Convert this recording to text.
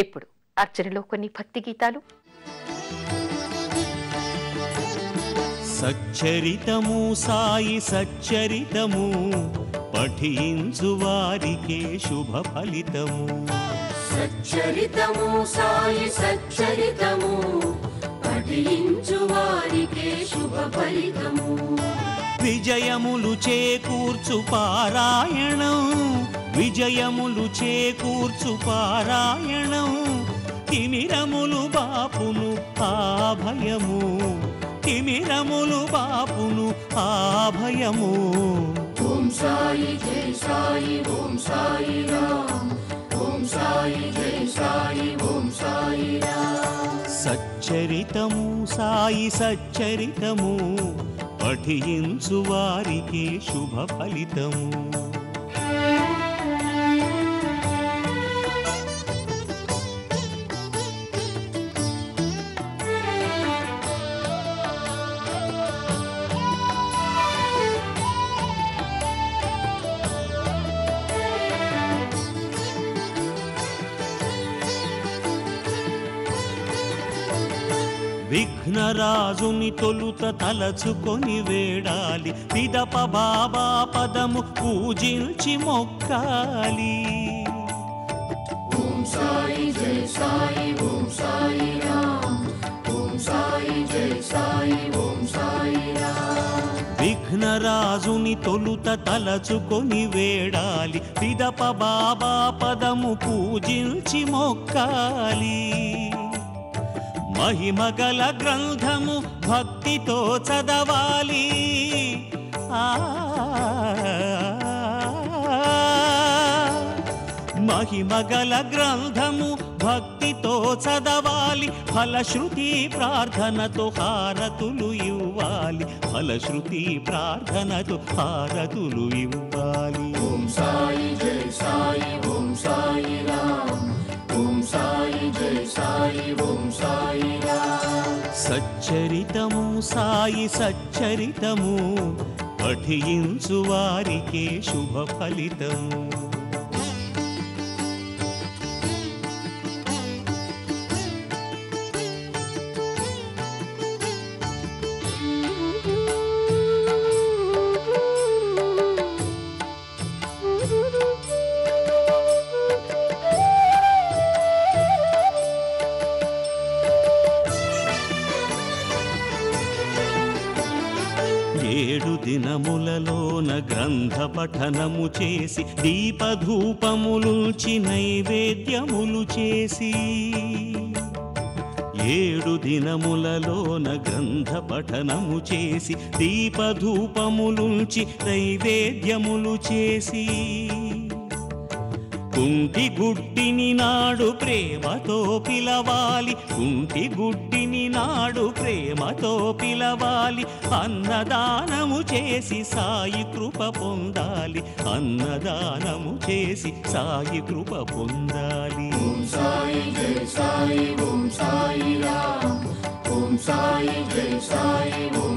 ఇప్పుడు అర్చనలో కొన్ని భక్తి గీతాలు. సచ్చరితము సాయి సచ్చరితము పఠించు వారికే శుభ ఫలితము. సచ్చరితము సాయి సచ్చరితము పఠించు వారికే శుభ ఫలితము. విజయములు చేకూర్చు పారాయణం, విజయములు చేకూర్చు పారాయణం, తిమిరములు బాపును ఆభయము, తిమిరములు బాపును ఆభయము. ఓం సాయి జై సాయి ఓం సాయి రామ్, ఓం సాయి జై సాయి ఓం సాయి రామ్. సచ్చరితము సాయి సచ్చరితము పఠించు వారికే శుభ ఫలితము. విఘ్నరాజుని తొలుత తలచుకొని వేడాలి, పిదప బాబా పదము పూజించి మొక్కాలి. ఓం సాయి జై సాయి ఓం సాయి రామ్, ఓం సాయి జై సాయి ఓం సాయి రామ్. విఘ్నరాజుని తొలుత తలచుకొని వేడాలి, పిదప బాబా పదము పూజించి మొక్కాలి. మహిమగల గ్రంథము భక్తితో చదవాలి, మహిమగల గ్రంథము భక్తితో చదవాలి. ఫలశ్రుతి ప్రార్థనతో హారతులు ఇవ్వాలి, ఫలశ్రుతి ప్రార్థనతో హారతులు ఇవ్వాలి. ఓం సాయి జై సాయి ఓం సాయి రామ్, ఓం సాయి జై సాయి ఓం సాయి రామ్. సచ్చరితము సాయి సచ్చరితము పఠించు వారికే శుభ ఫలితము. ఏడు దినములలోన గ్రంథ పఠనము చేసి, దీపధూపములుంచి నైవేద్యములు చేసి, ఏడు దినములలోన గ్రంథ పఠనము చేసి, దీపధూపములుంచి నైవేద్యములు చేసి, కుంటి గుడ్డిని నాడు ప్రేమతో పిలవాలి, కుంటి గుడ్డిని నాడు ప్రేమతో పిలవాలి. అన్నదానము చేసి సాయి కృప పొందాలి, అన్నదానము చేసి సాయి కృప పొందాలి. ఓం సాయి జై సాయి ఓం సాయి రామ్, ఓం సాయి జై సాయి ఓం